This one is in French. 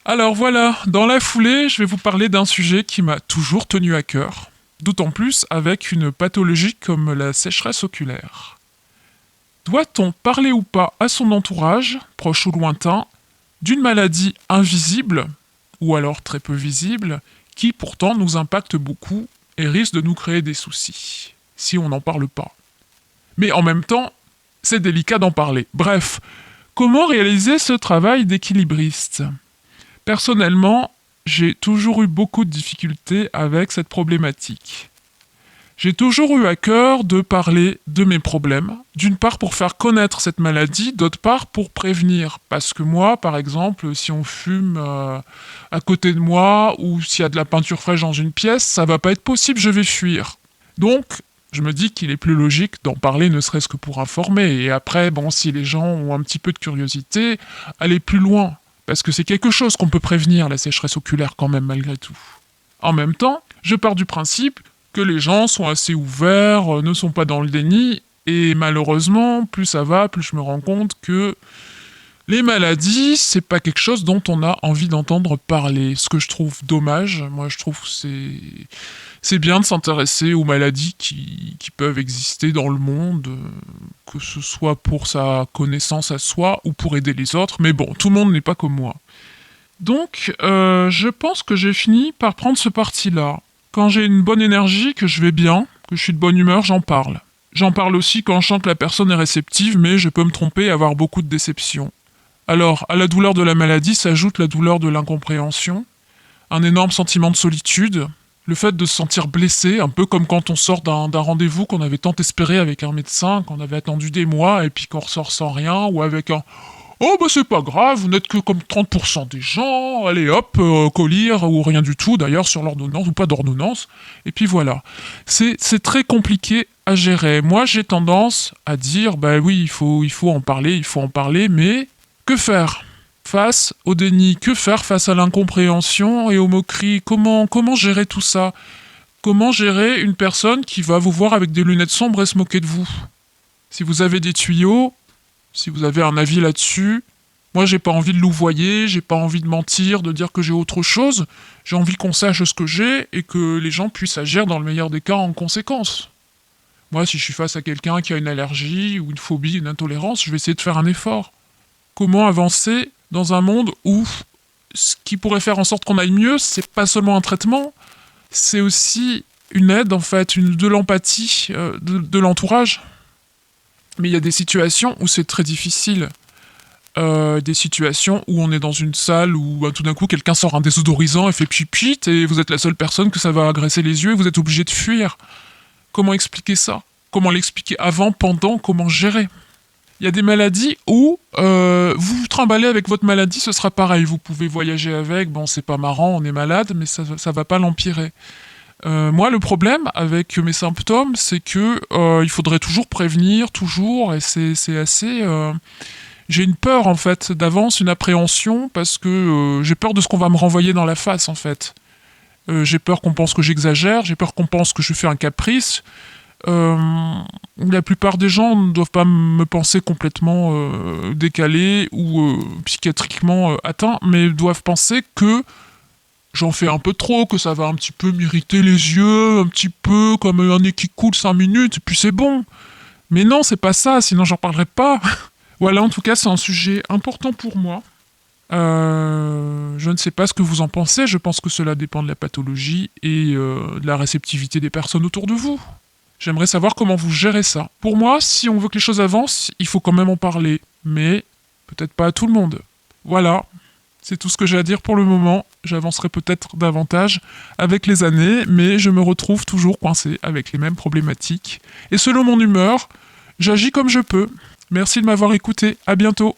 Alors voilà, dans la foulée, je vais vous parler d'un sujet qui m'a toujours tenu à cœur, d'autant plus avec une pathologie comme la sécheresse oculaire. Doit-on parler ou pas à son entourage, proche ou lointain, d'une maladie invisible, ou alors très peu visible, qui pourtant nous impacte beaucoup et risque de nous créer des soucis, si on n'en parle pas. Mais en même temps, c'est délicat d'en parler. Bref, comment réaliser ce travail d'équilibriste ? Personnellement, j'ai toujours eu beaucoup de difficultés avec cette problématique. J'ai toujours eu à cœur de parler de mes problèmes, d'une part pour faire connaître cette maladie, d'autre part pour prévenir. Parce que moi, par exemple, si on fume à côté de moi ou s'il y a de la peinture fraîche dans une pièce, ça va pas être possible, je vais fuir. Donc, je me dis qu'il est plus logique d'en parler ne serait-ce que pour informer. Et après, bon, si les gens ont un petit peu de curiosité, aller plus loin. Parce que c'est quelque chose qu'on peut prévenir, la sécheresse oculaire quand même, malgré tout. En même temps, je pars du principe que les gens sont assez ouverts, ne sont pas dans le déni, et malheureusement, plus ça va, plus je me rends compte que les maladies, c'est pas quelque chose dont on a envie d'entendre parler. Ce que je trouve dommage, moi je trouve que c'est bien de s'intéresser aux maladies qui peuvent exister dans le monde, que ce soit pour sa connaissance à soi ou pour aider les autres, mais bon, tout le monde n'est pas comme moi. Donc, je pense que j'ai fini par prendre ce parti-là. Quand j'ai une bonne énergie, que je vais bien, que je suis de bonne humeur, j'en parle. J'en parle aussi quand je sens que la personne est réceptive, mais je peux me tromper et avoir beaucoup de déceptions. Alors, à la douleur de la maladie s'ajoute la douleur de l'incompréhension, un énorme sentiment de solitude, le fait de se sentir blessé, un peu comme quand on sort d'un rendez-vous qu'on avait tant espéré avec un médecin, qu'on avait attendu des mois, et puis qu'on ressort sans rien, ou avec un «Oh bah c'est pas grave, vous n'êtes que comme 30% des gens, allez hop, colire, ou rien du tout d'ailleurs sur l'ordonnance, ou pas d'ordonnance», et puis voilà. C'est très compliqué à gérer. Moi j'ai tendance à dire «Bah oui, il faut en parler, mais que faire ?» Face au déni, que faire face à l'incompréhension et aux moqueries? Comment gérer tout ça? Comment gérer une personne qui va vous voir avec des lunettes sombres et se moquer de vous? Si vous avez des tuyaux, si vous avez un avis là-dessus, moi j'ai pas envie de louvoyer, j'ai pas envie de mentir, de dire que j'ai autre chose, j'ai envie qu'on sache ce que j'ai et que les gens puissent agir dans le meilleur des cas en conséquence. Moi si je suis face à quelqu'un qui a une allergie ou une phobie, une intolérance, je vais essayer de faire un effort. Comment avancer dans un monde où ce qui pourrait faire en sorte qu'on aille mieux, c'est pas seulement un traitement, c'est aussi une aide en fait, de l'empathie de l'entourage. Mais il y a des situations où c'est très difficile. Des situations où on est dans une salle où tout d'un coup quelqu'un sort un désodorisant et fait pchit et vous êtes la seule personne que ça va agresser les yeux et vous êtes obligé de fuir. Comment expliquer ça? Comment l'expliquer avant, pendant, comment gérer? Il y a des maladies où vous vous trimballez avec votre maladie, ce sera pareil. Vous pouvez voyager avec, bon c'est pas marrant, on est malade, mais ça va pas l'empirer. Moi le problème avec mes symptômes, c'est que il faudrait toujours prévenir, toujours, et c'est assez... J'ai une peur en fait d'avance, une appréhension, parce que j'ai peur de ce qu'on va me renvoyer dans la face en fait. J'ai peur qu'on pense que j'exagère, j'ai peur qu'on pense que je fais un caprice. La plupart des gens ne doivent pas me penser complètement décalé ou psychiatriquement atteint, mais doivent penser que j'en fais un peu trop, que ça va un petit peu m'irriter les yeux, un petit peu comme un nez qui coule 5 minutes, et puis c'est bon. Mais non, c'est pas ça, sinon j'en parlerai pas. Voilà, en tout cas, c'est un sujet important pour moi. Je ne sais pas ce que vous en pensez, je pense que cela dépend de la pathologie et de la réceptivité des personnes autour de vous. J'aimerais savoir comment vous gérez ça. Pour moi, si on veut que les choses avancent, il faut quand même en parler, mais peut-être pas à tout le monde. Voilà, c'est tout ce que j'ai à dire pour le moment. J'avancerai peut-être davantage avec les années, mais je me retrouve toujours coincé avec les mêmes problématiques. Et selon mon humeur, j'agis comme je peux. Merci de m'avoir écouté, à bientôt.